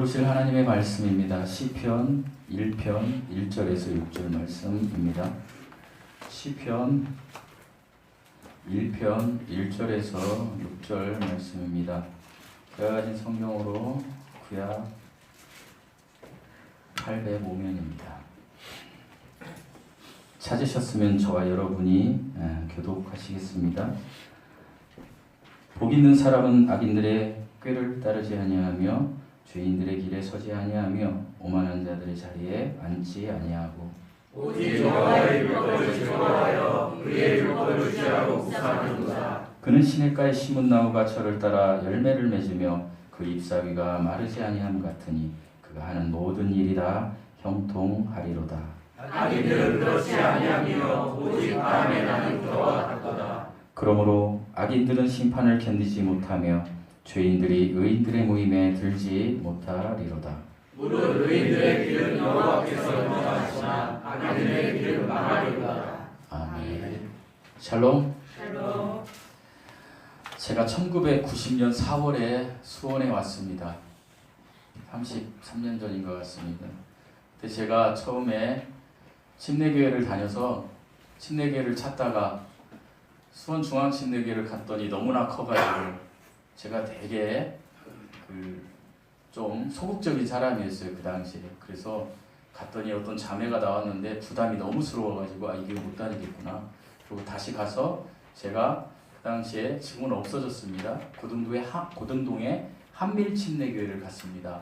들으실 하나님의 말씀입니다. 시편 1편 1절에서 6절 말씀입니다. 시편 1편 1절에서 6절 말씀입니다. 제가 가진 성경으로 구약 805면입니다. 찾으셨으면 저와 여러분이 교독하시겠습니다. 복 있는 사람은 악인들의 꾀를 따르지 아니하며 죄인들의 길에 서지 아니하며 오만한 자들의 자리에 앉지 아니하고 오직 여호와의 율법을 즐거워하여 그의 율법을 유지하고 묵상하는도다. 그는 시냇가에 심은 나무가 철을 따라 열매를 맺으며 그 잎사귀가 마르지 아니함 같으니 그가 하는 모든 일이 다 형통하리로다. 악인들은 그렇지 아니하며 오직 바람에 나는 그와 같도다. 그러므로 악인들은 심판을 견디지 못하며 죄인들이 의인들의 모임에 들지 못하리로다. 무릇 의인들의 길은 여호와께서 인정하시나 악인들의 길은 망하리로다. 아멘. 샬롬. 샬롬. 제가 1990년 4월에 수원에 왔습니다. 33년 전인 것 같습니다. 그때 제가 처음에 침례교회를 다녀서 침례교회를 찾다가 수원 중앙침례교회를 갔더니 너무나 커가지고 제가 되게 좀 소극적인 사람이었어요, 그 당시에. 그래서 갔더니 어떤 자매가 나왔는데 부담이 너무 스러워가지고 이게 못 다니겠구나. 그리고 다시 가서 제가 그 당시에 지금은 없어졌습니다. 고등동에 한밀침례교회를 갔습니다.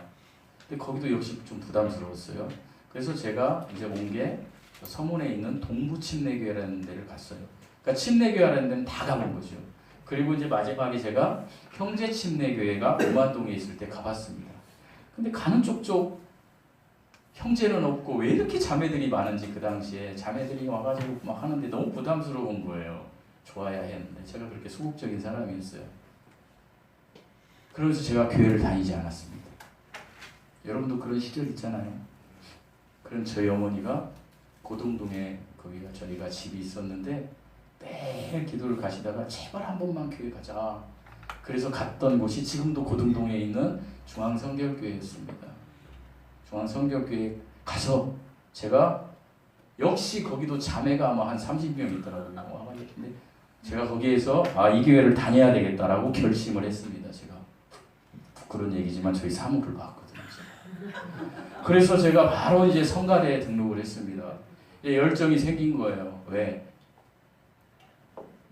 근데 거기도 역시 좀 부담스러웠어요. 그래서 제가 이제 온 게 서문에 있는 동부침례교회라는 데를 갔어요. 그러니까 침례교회라는 데는 다 가본 거죠. 그리고 이제 마지막에 제가 형제침례교회가 오만동에 있을 때 가봤습니다. 근데 가는 쪽쪽 형제는 없고 왜 이렇게 자매들이 많은지 그 당시에 자매들이 와가지고 막 하는데 너무 부담스러운 거예요. 좋아야 했는데 제가 그렇게 소극적인 사람이었어요. 그러면서 제가 교회를 다니지 않았습니다. 여러분도 그런 시절 있잖아요. 그런 저희 어머니가 고등동에 거기가 저희가 집이 있었는데 매일 기도를 가시다가 제발 한 번만 교회 가자. 그래서 갔던 곳이 지금도 고등동에 있는 중앙성결교회였습니다. 중앙성결교회 가서 제가 역시 거기도 자매가 아마 한 30명 있더라고요. 근데 제가 거기에서 이 교회를 다녀야 되겠다라고 결심을 했습니다. 제가 부끄러운 얘기지만 저희 사무를 봤거든요. 그래서 제가 바로 이제 성가대에 등록을 했습니다. 열정이 생긴 거예요. 왜?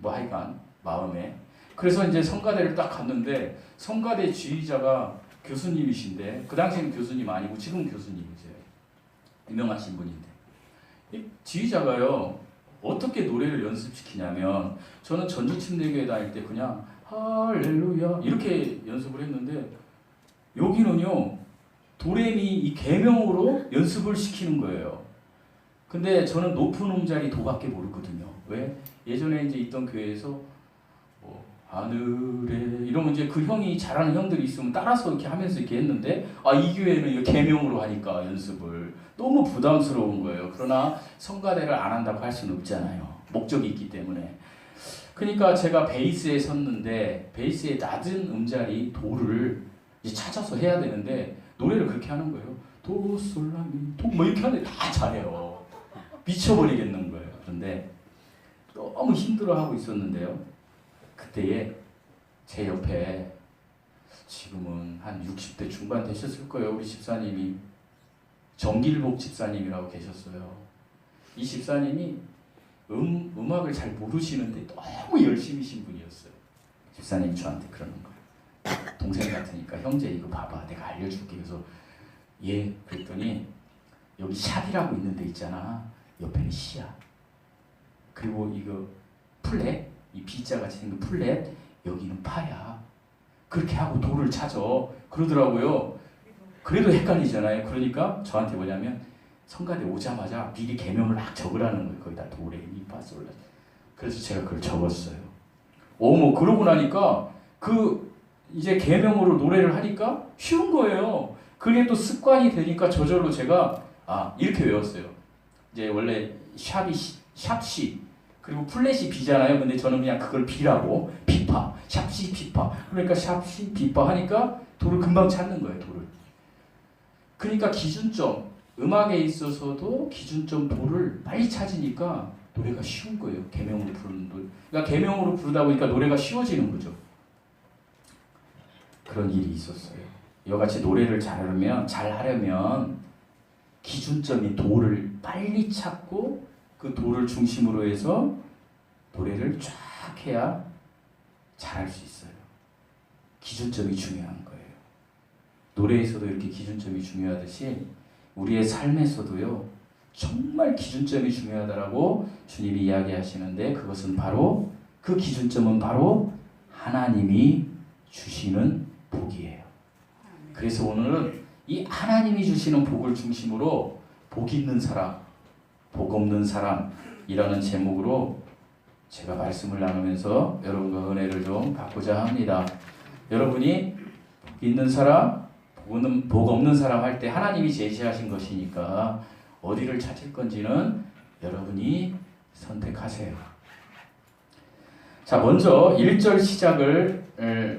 하여간 마음에. 그래서 이제 성가대를 딱 갔는데 성가대 지휘자가 교수님이신데 그 당시에는 교수님 아니고 지금 교수님이세요. 유명하신 분인데 이 지휘자가요 어떻게 노래를 연습시키냐면 저는 전주침례교회 다닐 때 그냥 할렐루야 이렇게 연습을 했는데 여기는요 도레미 이 계명으로 연습을 시키는 거예요. 근데 저는 높은 음자리 도밖에 모르거든요. 왜? 예전에 이제 있던 교회에서 하늘에 이러면 이제 그 형이 잘하는 형들이 있으면 따라서 이렇게 하면서 이렇게 했는데 이 교회는 이거 계명으로 하니까 연습을 너무 부담스러운 거예요. 그러나 성가대를 안 한다고 할 수는 없잖아요. 목적이 있기 때문에. 그러니까 제가 베이스에 섰는데 베이스의 낮은 음자리 도를 이제 찾아서 해야 되는데 노래를 그렇게 하는 거예요. 도, 솔, 라, 미, 도 이렇게 하는데 다 잘해요. 미쳐버리겠는 거예요. 그런데 너무 힘들어하고 있었는데요. 그때에 제 옆에 지금은 한 60대 중반 되셨을 거예요. 우리 집사님이 정길복 집사님이라고 계셨어요. 이 집사님이 음악을 잘 모르시는데 너무 열심히신 분이었어요. 집사님이 저한테 그러는 거예요. 동생 같으니까 형제 이거 봐봐 내가 알려줄게. 그래서 그랬더니 여기 샵이라고 있는 데 있잖아. 옆에는 시야. 그리고 이거 플랫 이 B자같이 생긴 플랫 여기는 파야. 그렇게 하고 도를 찾아. 그러더라고요. 그래도 헷갈리잖아요. 그러니까 저한테 뭐냐면 성가대 오자마자 미리 계명을 막 적으라는 거예요. 거기다 도레 미 파 솔 라. 그래서 제가 그걸 적었어요. 그러고 나니까 이제 계명으로 노래를 하니까 쉬운 거예요. 그게 또 습관이 되니까 저절로 제가 이렇게 외웠어요. 이제 원래 샵시 그리고 플랫이 B잖아요. 근데 저는 그냥 그걸 B라고 샵시 피파. 그러니까 샵시 피파 하니까 도를 금방 찾는 거예요. 도를. 그러니까 기준점, 음악에 있어서도 기준점 도를 빨리 찾으니까 노래가 쉬운 거예요. 계명으로 부르는 노래. 그러니까 계명으로 부르다 보니까 노래가 쉬워지는 거죠. 그런 일이 있었어요. 이와 같이 노래를 잘하려면 기준점인 도를 빨리 찾고 그 도를 중심으로 해서 노래를 쫙 해야 잘할 수 있어요. 기준점이 중요한 거예요. 노래에서도 이렇게 기준점이 중요하듯이 우리의 삶에서도요, 정말 기준점이 중요하다라고 주님이 이야기하시는데 그것은 바로 그 기준점은 바로 하나님이 주시는 복이에요. 그래서 오늘은 이 하나님이 주시는 복을 중심으로 복 있는 사람, 복 없는 사람이라는 제목으로 제가 말씀을 나누면서 여러분과 은혜를 좀 받고자 합니다. 여러분이 복 있는 사람, 복 없는 사람 할 때 하나님이 제시하신 것이니까 어디를 찾을 건지는 여러분이 선택하세요. 자, 먼저 1절 시작을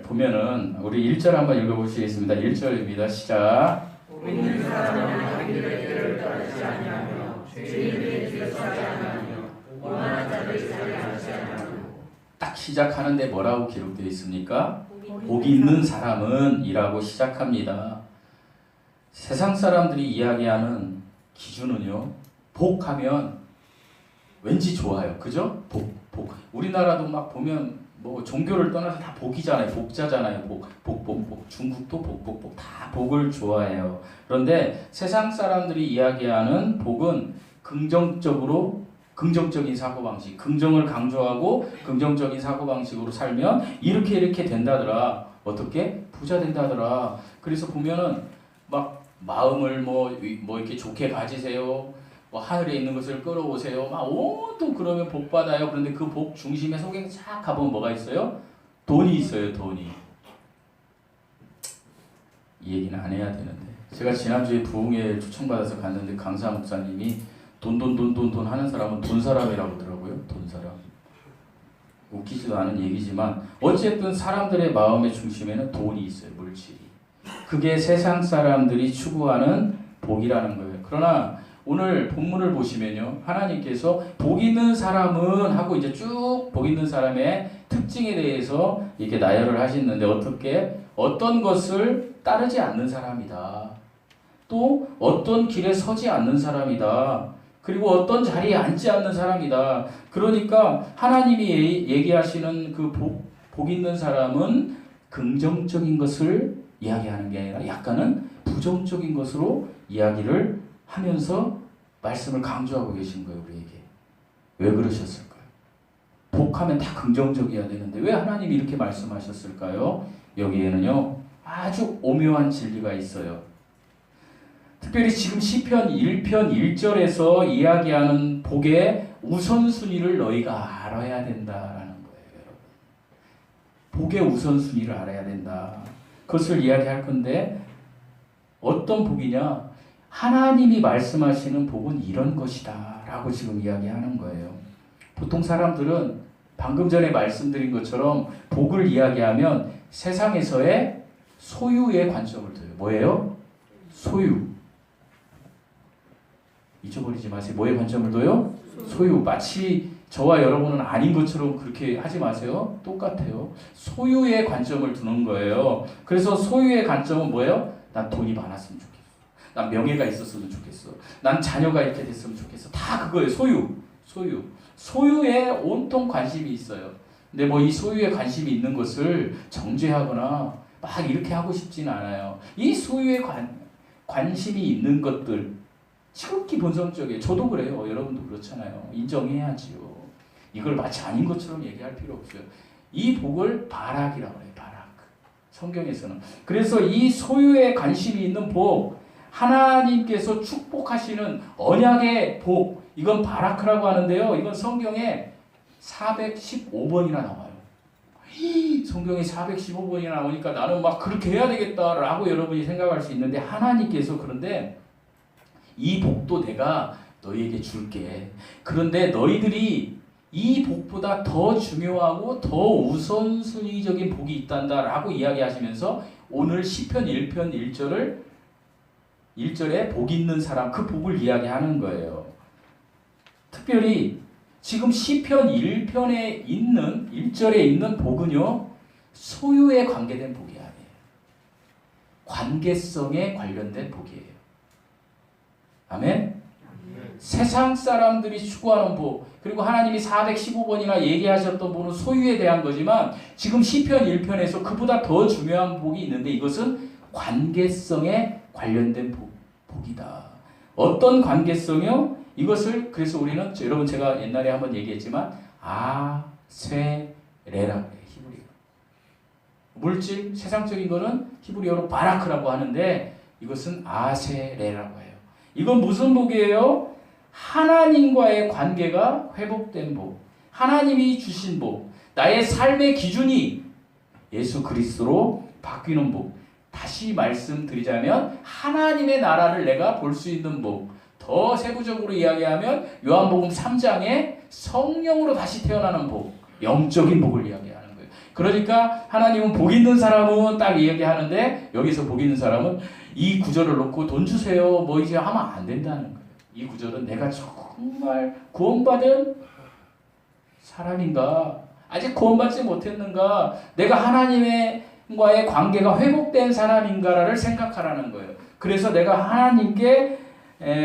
보면은 우리 1절 한번 읽어보시겠습니다. 1절입니다. 시작. 복 있는 사람은 자기의 길을 따르지 아니하며 죄인의 길을 따르지 아니하며 오만한 자를 자리하지 아니하며. 딱 시작하는데 뭐라고 기록되어 있습니까? 복 있는 사람은 이라고 시작합니다. 세상 사람들이 이야기하는 기준은요, 복하면 왠지 좋아요. 그죠? 복. 우리나라도 막 보면 뭐 종교를 떠나서 다 복이잖아요. 복자잖아요. 복. 중국도 복. 다 복을 좋아해요. 그런데 세상 사람들이 이야기하는 복은 긍정적인 사고방식, 긍정을 강조하고 긍정적인 사고방식으로 살면 이렇게 된다더라. 어떻게? 부자 된다더라. 그래서 보면은 막 마음을 뭐 이렇게 좋게 가지세요. 뭐 하늘에 있는 것을 끌어오세요. 막 또 그러면 복 받아요. 그런데 그 복 중심에 속에 쫙 가보면 뭐가 있어요? 돈이 있어요. 돈이. 이 얘기는 안 해야 되는데. 제가 지난주에 부흥회 초청받아서 갔는데 강사 목사님이 돈 하는 사람은 돈 사람이라고 하더라고요. 돈 사람. 웃기지도 않은 얘기지만 어쨌든 사람들의 마음의 중심에는 돈이 있어요. 물질이. 그게 세상 사람들이 추구하는 복이라는 거예요. 그러나 오늘 본문을 보시면요, 하나님께서 복 있는 사람은 하고 이제 쭉 복 있는 사람의 특징에 대해서 이렇게 나열을 하시는데 어떤 것을 따르지 않는 사람이다. 또 어떤 길에 서지 않는 사람이다. 그리고 어떤 자리에 앉지 않는 사람이다. 그러니까 하나님이 얘기하시는 그 복 있는 사람은 긍정적인 것을 이야기하는 게 아니라 약간은 부정적인 것으로 이야기를 하면서 말씀을 강조하고 계신 거예요, 우리에게. 왜 그러셨을까요? 복하면 다 긍정적이어야 되는데 왜 하나님이 이렇게 말씀하셨을까요? 여기에는요, 아주 오묘한 진리가 있어요. 특별히 지금 시편 1편 1절에서 이야기하는 복의 우선순위를 너희가 알아야 된다라는 거예요, 여러분. 복의 우선순위를 알아야 된다. 그것을 이야기할 건데 어떤 복이냐? 하나님이 말씀하시는 복은 이런 것이다 라고 지금 이야기하는 거예요. 보통 사람들은 방금 전에 말씀드린 것처럼 복을 이야기하면 세상에서의 소유의 관점을 둬요. 뭐예요? 소유. 잊어버리지 마세요. 뭐의 관점을 둬요? 소유. 마치 저와 여러분은 아닌 것처럼 그렇게 하지 마세요. 똑같아요. 소유의 관점을 두는 거예요. 그래서 소유의 관점은 뭐예요? 난 돈이 많았으면 좋겠어. 난 명예가 있었으면 좋겠어. 난 자녀가 이렇게 됐으면 좋겠어. 다 그거예요. 소유. 소유에 온통 관심이 있어요. 근데 뭐 이 소유에 관심이 있는 것을 정죄하거나 막 이렇게 하고 싶지는 않아요. 이 소유에 관심이 있는 것들 지극히 본성적이에요. 저도 그래요. 여러분도 그렇잖아요. 인정해야지요. 이걸 마치 아닌 것처럼 얘기할 필요 없어요. 이 복을 바락이라고 해요. 바락. 성경에서는. 그래서 이 소유에 관심이 있는 복, 하나님께서 축복하시는 언약의 복, 이건 바라크라고 하는데요. 이건 성경에 415번이나 나와요. 성경에 415번이나 나오니까 나는 막 그렇게 해야 되겠다라고 여러분이 생각할 수 있는데 하나님께서 그런데 이 복도 내가 너희에게 줄게. 그런데 너희들이 이 복보다 더 중요하고 더 우선순위적인 복이 있단다라고 이야기하시면서 오늘 시편 1편 1절을 1절에 복 있는 사람, 그 복을 이야기하는 거예요. 특별히 지금 시편 1편에 있는 1절에 있는 복은요, 소유에 관계된 복이 아니에요. 관계성에 관련된 복이에요. 아멘? 세상 사람들이 추구하는 복, 그리고 하나님이 415번이나 얘기하셨던 복은 소유에 대한 거지만 지금 시편 1편에서 그보다 더 중요한 복이 있는데 이것은 관계성에 관련된 복이다. 어떤 관계성이요? 이것을 그래서 우리는 여러분 제가 옛날에 한번 얘기했지만 아세레라고 해요. 히브리어. 물질, 세상적인 거는 히브리어로 바라크라고 하는데 이것은 아세레라고 해요. 이건 무슨 복이에요? 하나님과의 관계가 회복된 복, 하나님이 주신 복, 나의 삶의 기준이 예수 그리스도로 바뀌는 복. 다시 말씀드리자면 하나님의 나라를 내가 볼 수 있는 복. 더 세부적으로 이야기하면 요한복음 3장에 성령으로 다시 태어나는 복, 영적인 복을 이야기하는 거예요. 그러니까 하나님은 복 있는 사람은 딱 이야기하는데 여기서 복 있는 사람은 이 구절을 놓고 돈 주세요 뭐 이제 하면 안 된다는 거예요. 이 구절은 내가 정말 구원받은 사람인가? 아직 구원받지 못했는가? 내가 하나님과의 관계가 회복된 사람인가를 생각하라는 거예요. 그래서 내가 하나님께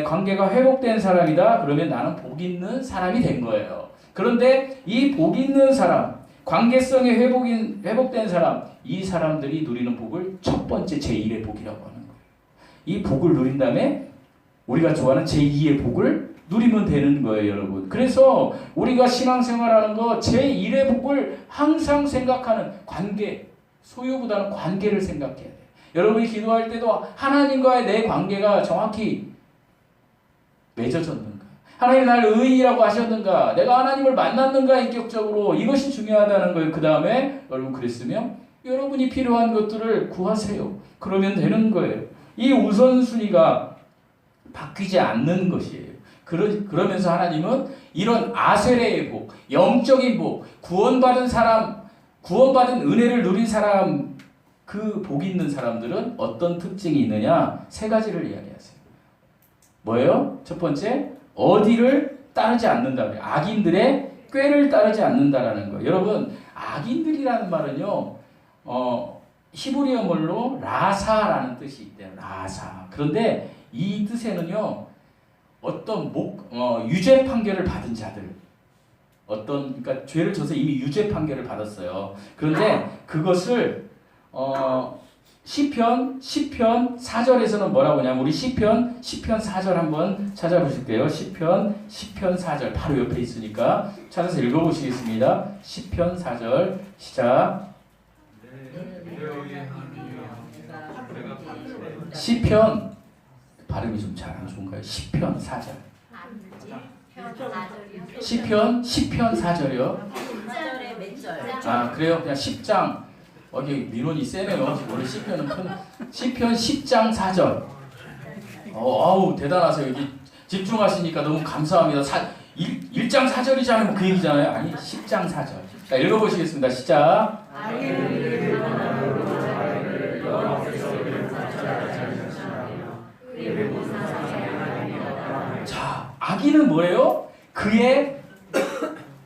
관계가 회복된 사람이다. 그러면 나는 복 있는 사람이 된 거예요. 그런데 이 복 있는 사람, 관계성이 회복된 사람, 이 사람들이 누리는 복을 첫 번째 제1의 복이라고 하는 거예요. 이 복을 누린 다음에 우리가 좋아하는 제2의 복을 누리면 되는 거예요, 여러분. 그래서 우리가 신앙생활하는 거 제1의 복을 항상 생각하는 관계, 소유보다는 관계를 생각해야 돼요. 여러분이 기도할 때도 하나님과의 내 관계가 정확히 맺어졌는가? 하나님 나를 의인이라고 하셨는가? 내가 하나님을 만났는가? 인격적으로 이것이 중요하다는 거예요. 그 다음에 여러분 그랬으면 여러분이 필요한 것들을 구하세요. 그러면 되는 거예요. 이 우선순위가 바뀌지 않는 것이에요. 그러면서 하나님은 이런 아세레의 복, 영적인 복, 구원받은 사람, 구원받은 은혜를 누린 사람, 그 복 있는 사람들은 어떤 특징이 있느냐? 세 가지를 이야기하세요. 뭐예요? 첫 번째, 어디를 따르지 않는다. 악인들의 꾀를 따르지 않는다라는 거예요. 여러분, 악인들이라는 말은요, 히브리어 말로 라사라는 뜻이 있대요. 라사. 그런데 이 뜻에는요, 어떤 유죄 판결을 받은 자들, 그러니까 죄를 져서 이미 유죄 판결을 받았어요. 그런데 그것을 시편 4절에서는 뭐라고 하냐면 우리 시편 4절 한번 찾아보실게요. 시편 4절 바로 옆에 있으니까 찾아서 읽어보시겠습니다. 시편 4절 시작. 시편 발음이 좀 잘 안 좋은가요? 시편 4절. 시편 4절이요. 아 그래요? 그냥 10장. 여기 민원이 세네요. 원래 시편 10장 4절. 아우 대단하세요. 여기 집중하시니까 너무 감사합니다. 1장 4절이잖아요. 그 얘기잖아요. 아니 10장 4절. 자 읽어보시겠습니다. 시작. 자, 악인은 뭐예요? 그의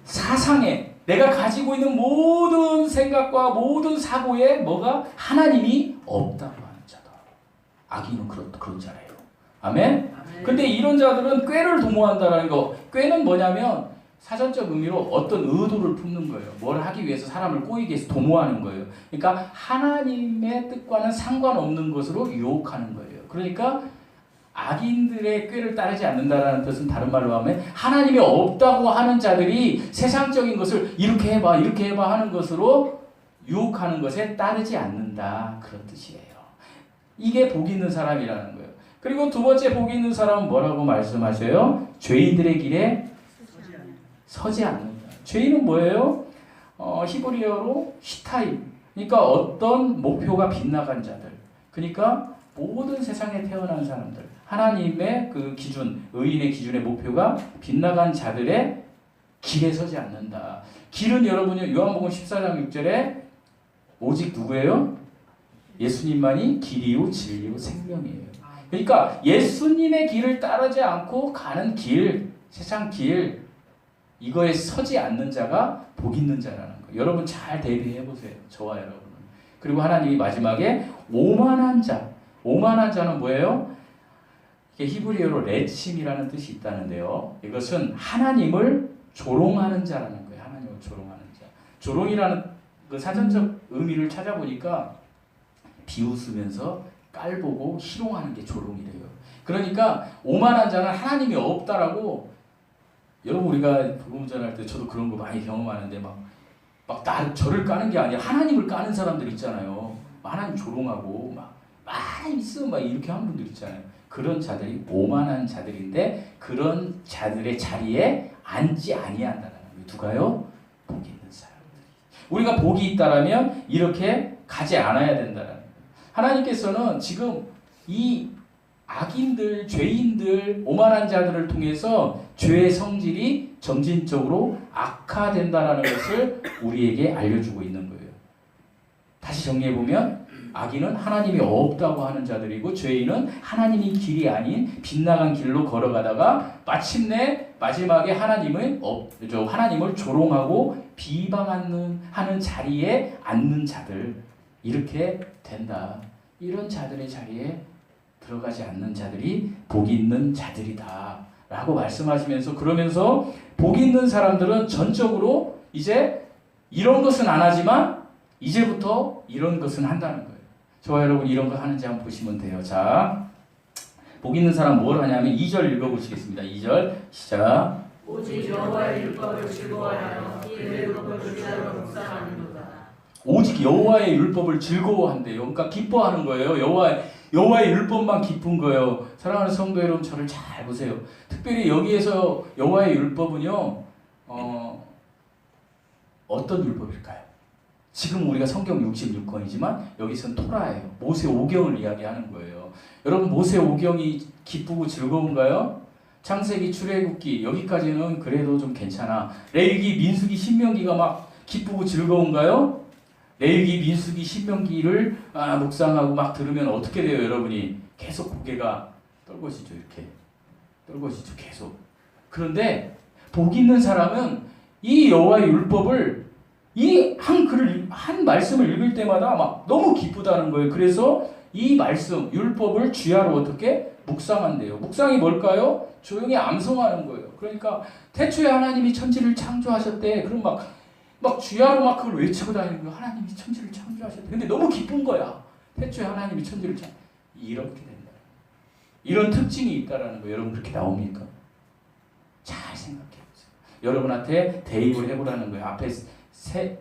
사상에 내가 가지고 있는 모든 생각과 모든 사고에 뭐가 하나님이 없다고 하는 자다. 악인은 그런 자예요. 아멘? 근데 이런 자들은 꾀를 도모한다는 거. 꾀는 뭐냐면 사전적 의미로 어떤 의도를 품는 거예요. 뭘 하기 위해서 사람을 꼬이기 위해서 도모하는 거예요. 그러니까 하나님의 뜻과는 상관없는 것으로 유혹하는 거예요. 그러니까 악인들의 꾀를 따르지 않는다라는 뜻은 다른 말로 하면 하나님이 없다고 하는 자들이 세상적인 것을 이렇게 해봐 하는 것으로 유혹하는 것에 따르지 않는다. 그런 뜻이에요. 이게 복 있는 사람이라는 거예요. 그리고 두 번째 복 있는 사람은 뭐라고 말씀하셔요? 죄인들의 길에 서지 않는다. 죄인은 뭐예요? 히브리어로 히타임. 그러니까 어떤 목표가 빗나간 자들. 그러니까 모든 세상에 태어난 사람들. 하나님의 그 기준, 의인의 기준의 목표가 빗나간 자들의 길에 서지 않는다. 길은 여러분이 요한복음 14장 6절에 오직 누구예요? 예수님만이 길이요 진리요 생명이에요. 그러니까 예수님의 길을 따르지 않고 가는 길, 세상 길, 이거에 서지 않는 자가 복 있는 자라는 거예요. 여러분 잘 대비해 보세요. 저와 여러분은. 그리고 하나님이 마지막에 오만한 자. 오만한 자는 뭐예요? 이게 히브리어로 레침이라는 뜻이 있다는데요. 이것은 하나님을 조롱하는 자라는 거예요. 하나님을 조롱하는 자. 조롱이라는 그 사전적 의미를 찾아보니까 비웃으면서 깔보고 희롱하는 게 조롱이래요. 그러니까 오만한 자는 하나님이 없다라고. 여러분 우리가 복음전할 때 저도 그런 거 많이 경험하는데 막 저를 까는 게 아니라 하나님을 까는 사람들 있잖아요. 하나님 조롱하고 막 있으면 막 이렇게 하는 분들 있잖아요. 그런 자들이 오만한 자들인데 그런 자들의 자리에 앉지 아니한다는 거예요. 누가요? 복이 있는 사람들이. 우리가 복이 있다라면 이렇게 가지 않아야 된다는 거예요. 하나님께서는 지금 이 악인들, 죄인들, 오만한 자들을 통해서 죄의 성질이 점진적으로 악화된다는 것을 우리에게 알려주고 있는 거예요. 다시 정리해보면 악인은 하나님이 없다고 하는 자들이고 죄인은 하나님이 길이 아닌 빗나간 길로 걸어가다가 마침내 마지막에 하나님을 조롱하고 비방하는 자리에 앉는 자들, 이렇게 된다. 이런 자들의 자리에 들어가지 않는 자들이 복이 있는 자들이다 라고 말씀하시면서, 그러면서 복이 있는 사람들은 전적으로 이제 이런 것은 안 하지만 이제부터 이런 것은 한다는 거예요. 저와 여러분 이런 거 하는지 한번 보시면 돼요. 자, 복 있는 사람 뭘 하냐면 2절 읽어보시겠습니다. 2절 시작. 오직 여호와의 율법을 즐거워하여 이 율법을 주야로 묵상하는도다. 오직 여호와의 율법을 즐거워한대요. 그러니까 기뻐하는 거예요. 여호와의 율법만 기쁜 거예요. 사랑하는 성도 여러분, 저를 잘 보세요. 특별히 여기에서 여호와의 율법은요, 어떤 율법일까요? 지금 우리가 성경 66권이지만 여기서는 토라예요. 모세 오경을 이야기하는 거예요. 여러분 모세 오경이 기쁘고 즐거운가요? 창세기, 출애굽기 여기까지는 그래도 좀 괜찮아. 레위기, 민수기, 신명기가 막 기쁘고 즐거운가요? 레위기, 민수기, 신명기를 묵상하고 막 들으면 어떻게 돼요, 여러분이? 계속 고개가 떨궈지죠, 이렇게. 떨궈지죠, 계속. 그런데 복 있는 사람은 이 여호와의 율법을, 이 한 말씀을 읽을 때마다 막 너무 기쁘다는 거예요. 그래서 이 말씀, 율법을 주야로 어떻게 묵상한대요. 묵상이 뭘까요? 조용히 암송하는 거예요. 그러니까 태초에 하나님이 천지를 창조하셨대. 그럼 막 주야로 막 그걸 외치고 다니는 거예요. 하나님이 천지를 창조하셨대. 근데 너무 기쁜 거야. 태초에 하나님이 천지를 이렇게 된다. 이런 특징이 있다라는 거예요. 여러분 그렇게 나옵니까? 잘 생각해 보세요. 여러분한테 대입을 해보라는 거예요. 앞에 새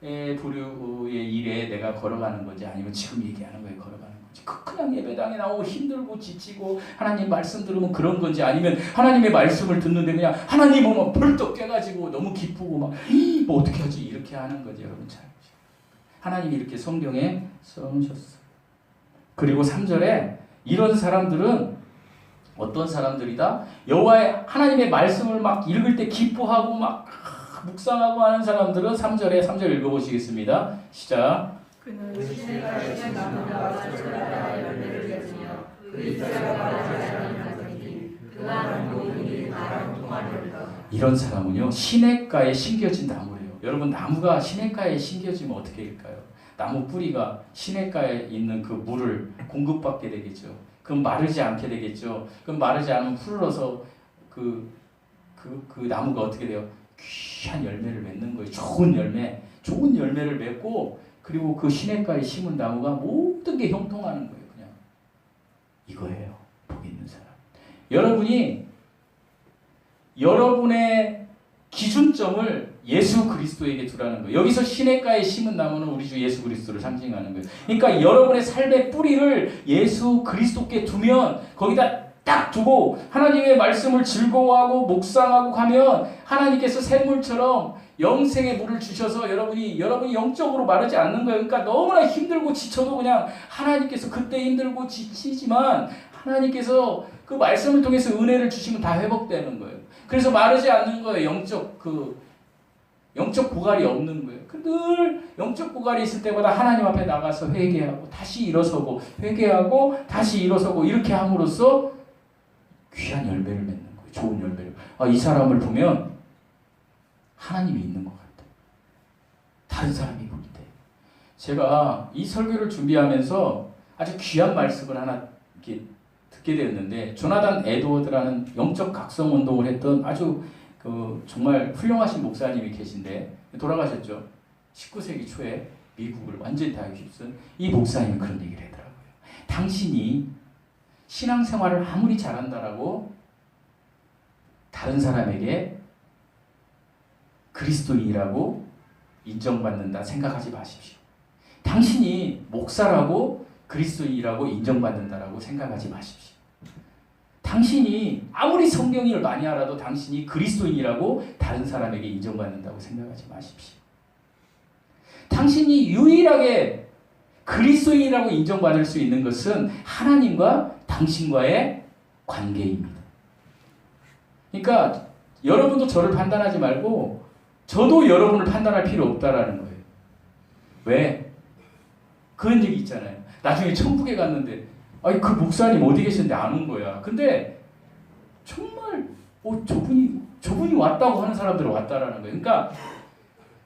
부류의 일에 내가 걸어가는 건지 아니면 지금 얘기하는 거에 걸어가는 건지, 그냥 예배당에 나오고 힘들고 지치고 하나님 말씀 들으면 그런 건지, 아니면 하나님의 말씀을 듣는데 그냥 하나님 오면 벌떡 깨가지고 너무 기쁘고 뭐 어떻게 하지 이렇게 하는 거지. 여러분 잘 보세요. 하나님이 이렇게 성경에 써놓으셨어요. 그리고 3절에 이런 사람들은 어떤 사람들이다? 여호와의 하나님의 말씀을 막 읽을 때 기뻐하고 막 묵상하고 하는 사람들은 3절 읽어보시겠습니다. 시작. 그는 시내가의 나무와 들보라 열매를 맺으며 그 잎사가 마르지 않는 것이니 그가 모든이 나랑 통하리로다. 이런 사람은요, 시냇가에 심겨진 나무래요. 여러분 나무가 시냇가에 심겨지면 어떻게 될까요? 나무 뿌리가 시냇가에 있는 그 물을 공급받게 되겠죠. 그럼 마르지 않게 되겠죠. 그럼 마르지 않으면 풀러서 그 나무가 어떻게 돼요? 귀한 열매를 맺는 거예요. 좋은 열매를 맺고, 그리고 그 시냇가에 심은 나무가 모든 게 형통하는 거예요. 그냥 이거예요. 복 있는 사람. 여러분이 여러분의 기준점을 예수 그리스도에게 두라는 거예요. 여기서 시냇가에 심은 나무는 우리 주 예수 그리스도를 상징하는 거예요. 그러니까 여러분의 삶의 뿌리를 예수 그리스도께 두면, 거기다 딱 두고 하나님의 말씀을 즐거워하고 묵상하고 가면 하나님께서 샘물처럼 영생의 물을 주셔서 여러분이 영적으로 마르지 않는 거예요. 그러니까 너무나 힘들고 지쳐도 그냥 하나님께서, 그때 힘들고 지치지만 하나님께서 그 말씀을 통해서 은혜를 주시면 다 회복되는 거예요. 그래서 마르지 않는 거예요. 영적 영적 고갈이 없는 거예요. 늘 영적 고갈이 있을 때마다 하나님 앞에 나가서 회개하고 다시 일어서고 회개하고 다시 일어서고 이렇게 함으로써 귀한 열매를 맺는 거예요. 좋은 열매를. 이 사람을 보면 하나님이 있는 것 같아. 다른 사람이 볼 때. 제가 이 설교를 준비하면서 아주 귀한 말씀을 하나 이렇게 듣게 되었는데, 조나단 에드워드라는 영적 각성 운동을 했던 아주 정말 훌륭하신 목사님이 계신데, 돌아가셨죠. 19세기 초에 미국을 완전히 다 휩쓴 이 목사님이 그런 얘기를 하더라고요. 당신이 신앙생활을 아무리 잘한다라고 다른 사람에게 그리스도인이라고 인정받는다 생각하지 마십시오. 당신이 목사라고 그리스도인이라고 인정받는다라고 생각하지 마십시오. 당신이 아무리 성경을 많이 알아도 당신이 그리스도인이라고 다른 사람에게 인정받는다고 생각하지 마십시오. 당신이 유일하게 그리스도인이라고 인정받을 수 있는 것은 하나님과 당신과의 관계입니다. 그러니까 여러분도 저를 판단하지 말고 저도 여러분을 판단할 필요 없다라는 거예요. 왜? 그런 얘기 있잖아요. 나중에 천국에 갔는데 그 목사님 어디 계시는데 안 온 거야. 근데 정말 저분이 왔다고 하는 사람들은 왔다라는 거예요. 그러니까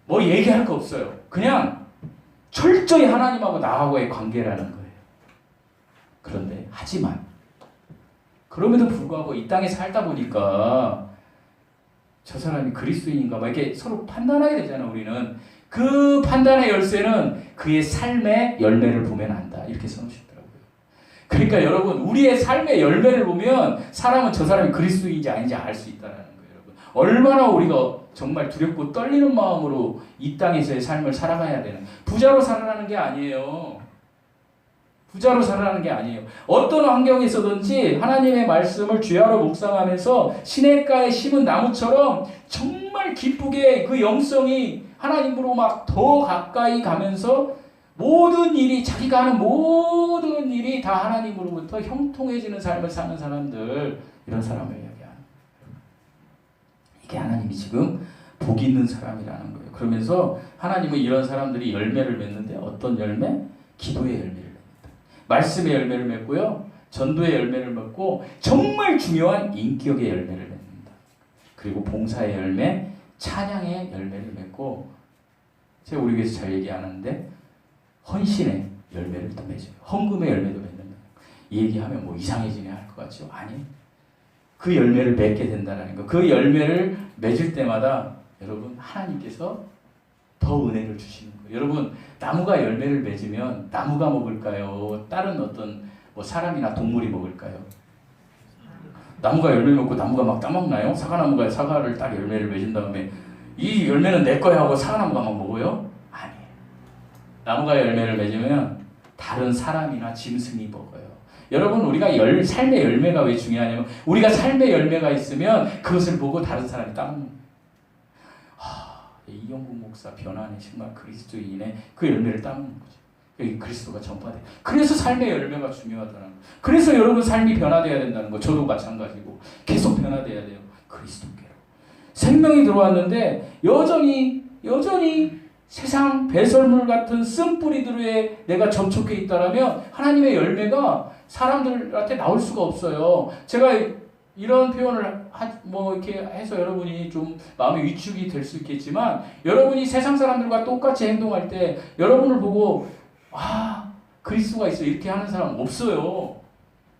뭐 얘기할 거 없어요. 그냥 철저히 하나님하고 나하고의 관계라는 거예요. 그런데 하지만 그럼에도 불구하고 이 땅에 살다 보니까 저 사람이 그리스도인인가 막 이렇게 서로 판단하게 되잖아요. 우리는 그 판단의 열쇠는 그의 삶의 열매를 보면 안다. 이렇게 써놓으시더라고요. 그러니까 여러분, 우리의 삶의 열매를 보면 사람은 저 사람이 그리스도인지 아닌지 알 수 있다는 거예요. 여러분, 얼마나 우리가 정말 두렵고 떨리는 마음으로 이 땅에서의 삶을 살아가야 되는, 부자로 살아가는 게 아니에요. 부자로 살아가는 게 아니에요. 어떤 환경에서든지 하나님의 말씀을 주야로 묵상하면서 시냇가에 심은 나무처럼 정말 기쁘게 그 영성이 하나님으로 막 더 가까이 가면서 모든 일이, 자기가 하는 모든 일이 다 하나님으로부터 형통해지는 삶을 사는 사람들, 이런 사람을 이야기하는 거예요. 이게 하나님이 지금 복 있는 사람이라는 거예요. 그러면서 하나님은 이런 사람들이 열매를 맺는데, 어떤 열매? 기도의 열매를 맺는다. 말씀의 열매를 맺고요. 전도의 열매를 맺고, 정말 중요한 인격의 열매를 맺는다. 그리고 봉사의 열매, 찬양의 열매를 맺고, 제가 우리 교회에서 잘 얘기 안 하는데 헌신의 열매를 또 맺어요. 헌금의 열매도 맺는다. 이 얘기하면 뭐 이상해지네 할 것 같죠? 아니, 그 열매를 맺게 된다는 거. 그 열매를 맺을 때마다 여러분, 하나님께서 더 은혜를 주시는 거예요. 여러분, 나무가 열매를 맺으면 나무가 먹을까요? 다른 어떤 뭐 사람이나 동물이 먹을까요? 나무가 열매 먹고 나무가 막 따먹나요? 사과나무가 사과를 딱 열매를 맺은 다음에 이 열매는 내 거야 하고 사과나무가 막 먹어요? 아니에요. 나무가 열매를 맺으면 다른 사람이나 짐승이 먹어요. 여러분, 우리가 삶의 열매가 왜 중요하냐면, 우리가 삶의 열매가 있으면 그것을 보고 다른 사람이 따먹는 거예요. 이영국 목사 변화네, 정말 그리스도인의 그 열매를 따먹는 거죠. 그리스도가 전파돼. 그래서 삶의 열매가 중요하다는 거. 그래서 여러분 삶이 변화돼야 된다는 거. 저도 마찬가지고 계속 변화돼야 돼요. 그리스도께로 생명이 들어왔는데 여전히 세상 배설물 같은 쓴뿌리들에 내가 접촉해 있다라면 하나님의 열매가 사람들한테 나올 수가 없어요. 제가 이런 표현을 이렇게 해서 여러분이 좀 마음의 위축이 될 수 있겠지만, 여러분이 세상 사람들과 똑같이 행동할 때 여러분을 보고 그리스도가 있어 이렇게 하는 사람 없어요.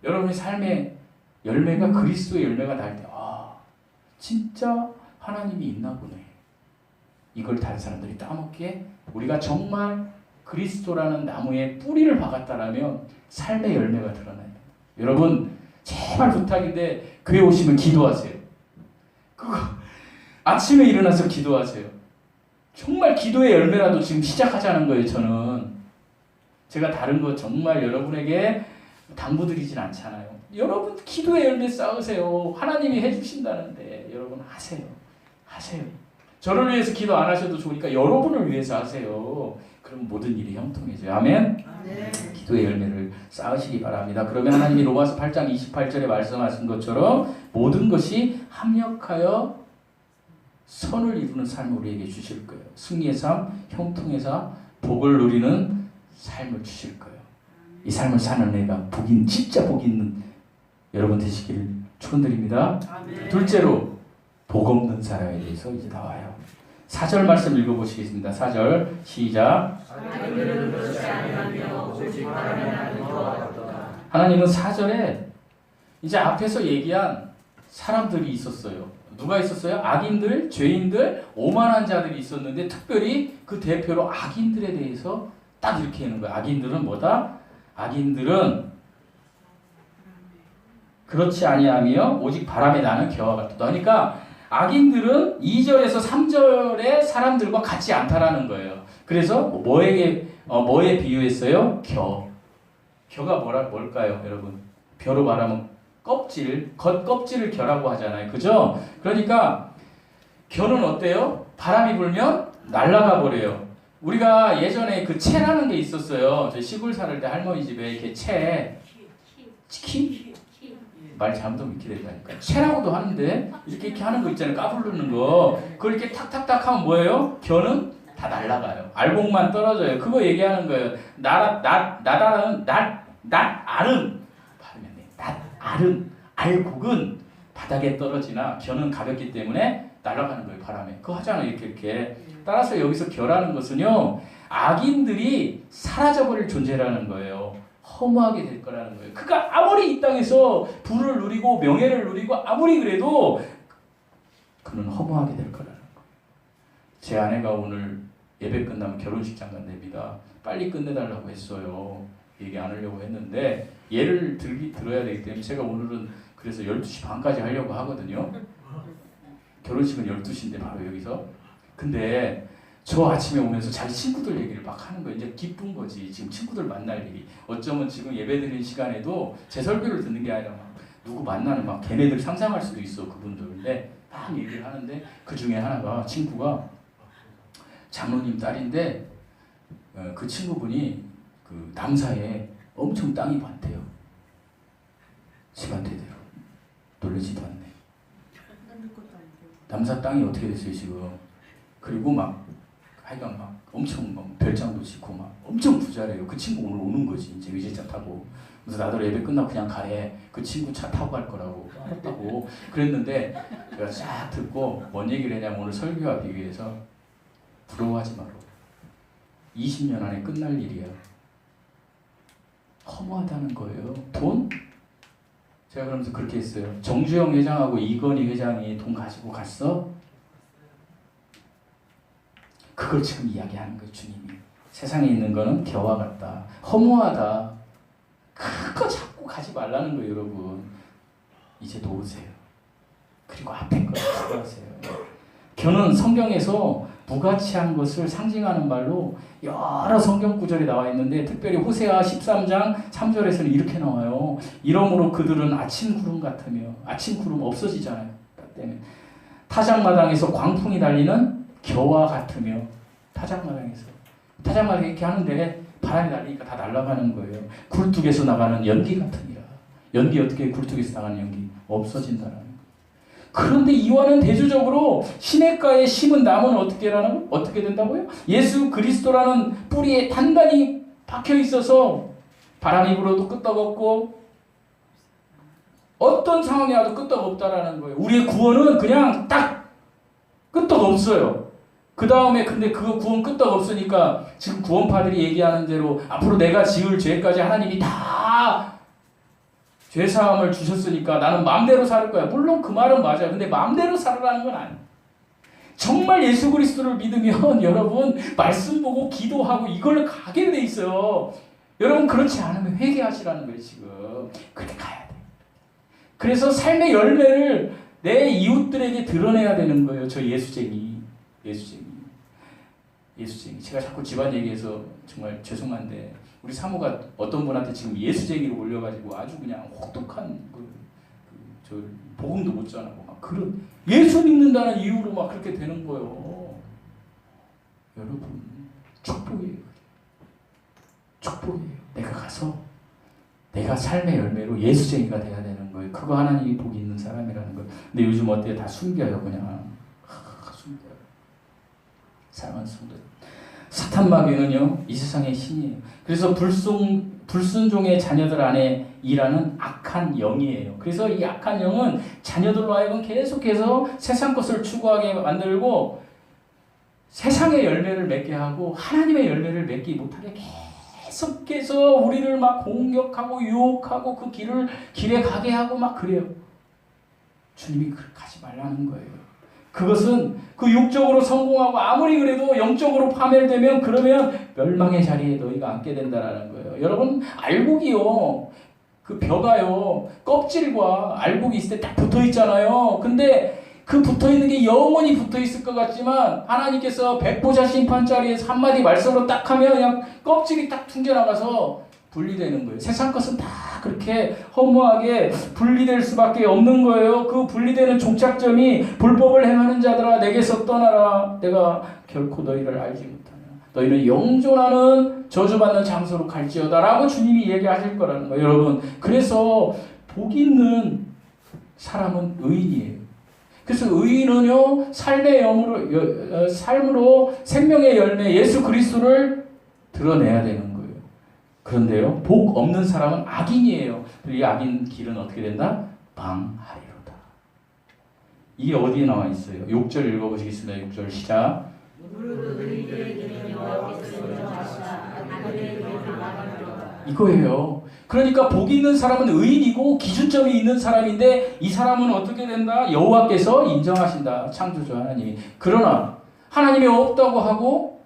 여러분의 삶의 열매가 그리스도의 열매가 날 때 진짜 하나님이 있나 보네. 이걸 다른 사람들이 따먹기에 우리가 정말 그리스도라는 나무에 뿌리를 박았다라면 삶의 열매가 드러나요. 여러분, 제발 부탁인데 교회 오시면 기도하세요. 아침에 일어나서 기도하세요. 정말 기도의 열매라도 지금 시작하자는 거예요. 저는 제가 다른 거 정말 여러분에게 당부드리진 않잖아요. 여러분 기도의 열매 쌓으세요. 하나님이 해주신다는데 여러분 하세요. 저를 위해서 기도 안 하셔도 좋으니까 여러분을 위해서 하세요. 그럼 모든 일이 형통해져요. 아멘? 네. 기도의 열매를 쌓으시기 바랍니다. 그러면 하나님이 로마서 8장 28절에 말씀하신 것처럼 모든 것이 합력하여 선을 이루는 삶을 우리에게 주실 거예요. 승리의 삶, 형통의 삶, 복을 누리는 삶을 주실 거예요. 이 삶을 사는 애가 진짜 복 있는 여러분 되시길 축원드립니다. 둘째로 복 없는 사람에 대해서 이제 나와요. 4절 말씀 읽어보시겠습니다. 4절 시작. 하나님은 4절에 이제 앞에서 얘기한 사람들이 있었어요. 누가 있었어요? 악인들, 죄인들, 오만한 자들이 있었는데 특별히 그 대표로 악인들에 대해서 딱 이렇게 하는 거예요. 악인들은 뭐다? 악인들은 그렇지 아니하며 오직 바람에 나는 겨와 같다. 그러니까 악인들은 2절에서 3절의 사람들과 같지 않다라는 거예요. 그래서 뭐에 비유했어요? 겨가 뭘까요, 여러분? 벼로 말하면 겉껍질을 겨라고 하잖아요. 그죠? 그러니까 겨는 어때요? 바람이 불면 날아가 버려요. 우리가 예전에 그 채라는 게 있었어요. 저 시골 살을 때 할머니 집에 이렇게 치킨? 말 잘못하면 이렇게 된다니까. 채라고도 하는데 이렇게 하는 거 있잖아요. 까부르는 거. 그걸 이렇게 탁탁탁 하면 뭐예요? 겨는 다 날아가요. 알곡만 떨어져요. 그거 얘기하는 거예요. 알곡은 바닥에 떨어지나 겨는 가볍기 때문에 날아가는 거예요. 바람에. 그거 하잖아요. 이렇게. 따라서 여기서 겨라는 것은요. 악인들이 사라져버릴 존재라는 거예요. 허무하게 될 거라는 거예요. 그가 아무리 이 땅에서 부를 누리고 명예를 누리고 아무리 그래도 그는 허무하게 될 거라는 거예요. 제 아내가 오늘 예배 끝나면 결혼식장 간답니다. 빨리 끝내달라고 했어요. 얘기 안 하려고 했는데 예를 들어야 되기 때문에 제가 오늘은 그래서 12시 반까지 하려고 하거든요. 결혼식은 12시인데 바로 여기서. 근데 저 아침에 오면서 자기 친구들 얘기를 막 하는 거예요. 이제 기쁜 거지. 지금 친구들 만날 일이. 어쩌면 지금 예배 드리는 시간에도 제 설교를 듣는 게 아니라 막 누구 만나는 막 걔네들 상상할 수도 있어. 그분들. 근데 막 얘기를 하는데 그 중에 하나가 친구가 장로님 딸인데 그 친구분이 그 남사에 엄청 땅이 많대요. 시간대대로. 놀라지도 않네. 남사 땅이 어떻게 됐어요 지금. 그리고 막 하여간 막 엄청 막 별장도 짓고 막 엄청 부자래요. 그 친구 오늘 오는 거지. 이제 외제차 타고. 그래서 나도 예배 끝나고 그냥 가래. 그 친구 차 타고 갈 거라고 알았다고 그랬는데 제가 쫙 듣고 뭔 얘기를 했냐면 오늘 설교와 비교해서 부러워하지 마라. 20년 안에 끝날 일이야. 허무하다는 거예요. 돈? 제가 그러면서 그렇게 했어요. 정주영 회장하고 이건희 회장이 돈 가지고 갔어? 그걸 지금 이야기하는 거예요. 주님이. 세상에 있는 거는 겨와 같다. 허무하다. 그거 자꾸 가지 말라는 거예요. 여러분. 이제 놓으세요. 그리고 앞에 거 추가하세요. 겨는 성경에서 무가치한 것을 상징하는 말로 여러 성경 구절이 나와 있는데 특별히 호세아 13장 3절에서는 이렇게 나와요. 이러므로 그들은 아침 구름 같으며 아침 구름 없어지잖아요. 때문에 타작마당에서 광풍이 달리는 겨와 같으며 타작마당에 이렇게 하는데 바람이 날리니까 다 날아가는 거예요. 굴뚝에서 나가는 연기 같으니라. 연기 어떻게 굴뚝에서 나가는 연기 없어진다는 거예요. 그런데 이와는 대조적으로 시냇가에 심은 나무는 어떻게 된다고요? 예수 그리스도라는 뿌리에 단단히 박혀 있어서 바람이 불어도 끄떡없고 어떤 상황이 와도 끄떡없다라는 거예요. 우리의 구원은 그냥 딱 끄떡없어요. 그 다음에 근데 그 구원 끄떡없으니까 지금 구원파들이 얘기하는 대로 앞으로 내가 지을 죄까지 하나님이 다 죄사함을 주셨으니까 나는 마음대로 살 거야. 물론 그 말은 맞아요. 근데 마음대로 살으라는 건 아니에요. 정말 예수 그리스도를 믿으면 여러분 말씀 보고 기도하고 이걸로 가게 돼 있어요. 여러분 그렇지 않으면 회개하시라는 거예요. 지금 그렇게 가야 돼. 그래서 삶의 열매를 내 이웃들에게 드러내야 되는 거예요. 저 예수쟁이. 제가 자꾸 집안 얘기해서 정말 죄송한데 우리 사모가 어떤 분한테 지금 예수쟁이로 올려가지고 아주 그냥 혹독한 저 복음도 못 전하고 막 그런 예수 믿는다는 이유로 막 그렇게 되는 거예요. 여러분 축복이에요. 내가 가서 내가 삶의 열매로 예수쟁이가 돼야 되는 거예요. 그거 하나님이 복이 있는 사람이라는 거예요. 근데 요즘 어때요? 다 숨겨요 그냥. 숨겨요. 사랑하는 성도, 사탄 마귀는요 이 세상의 신이에요. 그래서 불순종의 자녀들 안에 일하는 악한 영이에요. 그래서 이 악한 영은 자녀들로 하여금 계속해서 세상 것을 추구하게 만들고 세상의 열매를 맺게 하고 하나님의 열매를 맺기 못하게 계속해서 우리를 막 공격하고 유혹하고 그 길에 가게 하고 막 그래요. 주님이 그렇게 하지 말라는 거예요. 그것은 그 육적으로 성공하고 아무리 그래도 영적으로 파멸되면 그러면 멸망의 자리에 너희가 앉게 된다라는 거예요. 여러분 알곡이요. 그 벼가요. 껍질과 알곡이 있을 때 딱 붙어 있잖아요. 근데 그 붙어 있는 게 영원히 붙어 있을 것 같지만 하나님께서 백보자 심판자리에서 한마디 말씀으로 딱 하면 그냥 껍질이 딱 튕겨나가서 분리되는 거예요. 세상 것은 다 그렇게 허무하게 분리될 수밖에 없는 거예요. 그 분리되는 종착점이 불법을 행하는 자들아 내게서 떠나라. 내가 결코 너희를 알지 못하냐. 너희는 영존하는 저주받는 장소로 갈지어다 라고 주님이 얘기하실 거라는 거예요. 여러분 그래서 복 있는 사람은 의인이에요. 그래서 의인은요 삶의 삶으로 생명의 열매 예수 그리스도를 드러내야 되는 거예요. 그런데요 복 없는 사람은 악인이에요. 이 악인 길은 어떻게 된다? 망하리로다. 이게 어디에 나와 있어요? 6절 읽어보시겠습니다. 6절 시작. 이거예요. 그러니까 복 있는 사람은 의인이고 기준점이 있는 사람인데 이 사람은 어떻게 된다? 여호와께서 인정하신다. 창조주 하나님이. 그러나 하나님이 없다고 하고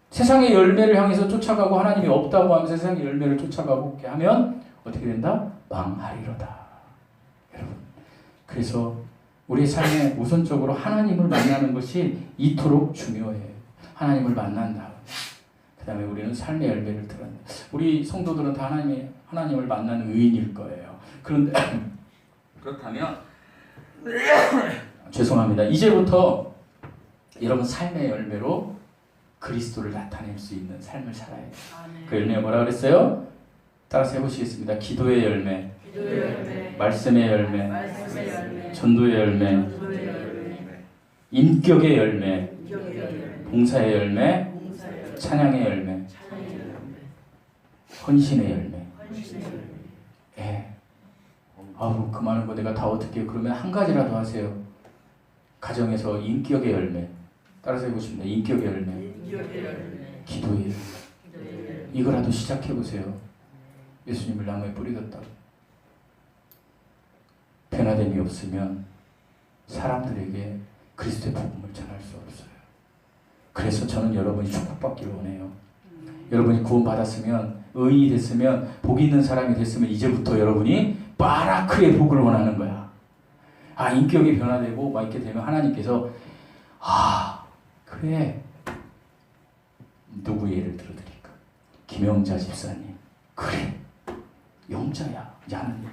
세상의 열매를 향해서 쫓아가고 하나님이 없다고 하면서 세상의 열매를 쫓아가고 이렇게 하면 어떻게 된다? 망하리로다. 여러분 그래서 우리 삶에 우선적으로 하나님을 만나는 것이 이토록 중요해요. 하나님을 만난 다음에 그 다음에 우리는 삶의 열매를 드러내. 우리 성도들은 다 하나님을 만나는 의인일 거예요. 그런데 그렇다면 죄송합니다. 이제부터 여러분 삶의 열매로 그리스도를 나타낼 수 있는 삶을 살아야 돼요. 그 열매가 뭐라 그랬어요? 따라서 해보시겠습니다. 기도의 열매, 말씀의 열매, 전도의 열매, 인격의 열매, 봉사의 열매, 찬양의 열매, 헌신의 열매. 예. 아우 그 많은 거 내가 다 어떻게 해요? 그러면 한 가지라도 하세요. 가정에서 인격의 열매. 따라서 해보십니다. 인격의 열매, 기도의 열매. 이거라도 시작해보세요. 예수님을 나무에 뿌리겠다. 변화됨이 없으면 사람들에게 그리스도의 복음을 전할 수 없어요. 그래서 저는 여러분이 축복받기를 원해요. 여러분이 구원받았으면 의인이 됐으면 복 있는 사람이 됐으면 이제부터 여러분이 바라크의 복을 원하는 거야. 아 인격이 변화되고 막 이렇게 되면 하나님께서 그래 누구 예를 들어드릴까? 김영자 집사님. 그래 영자야. 야는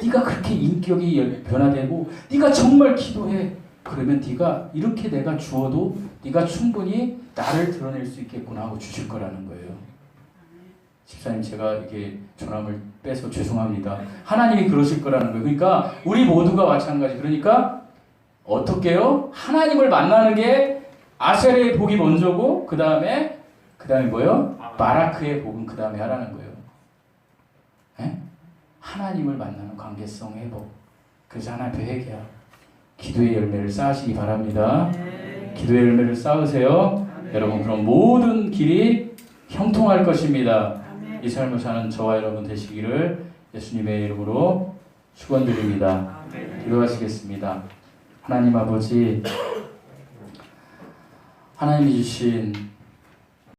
네가 그렇게 인격이 변화되고 네가 정말 기도해. 그러면 네가 이렇게 내가 주어도 네가 충분히 나를 드러낼 수 있겠구나 하고 주실 거라는 거예요. 집사님 제가 이렇게 전함을 빼서 죄송합니다. 하나님이 그러실 거라는 거예요. 그러니까 우리 모두가 마찬가지. 그러니까 어떻게요? 하나님을 만나는 게 아셀의 복이 먼저고 그 다음에 뭐요? 바라크의 복은 그 다음에 하라는 거예요. 에? 하나님을 만나는 관계성 회복. 그래서 하나님 회개야. 기도의 열매를 쌓으시기 바랍니다. 기도의 열매를 쌓으세요. 여러분 그럼 모든 길이 형통할 것입니다. 이 삶을 사는 저와 여러분 되시기를 예수님의 이름으로 축원드립니다. 기도하시겠습니다. 하나님 아버지, 하나님이 주신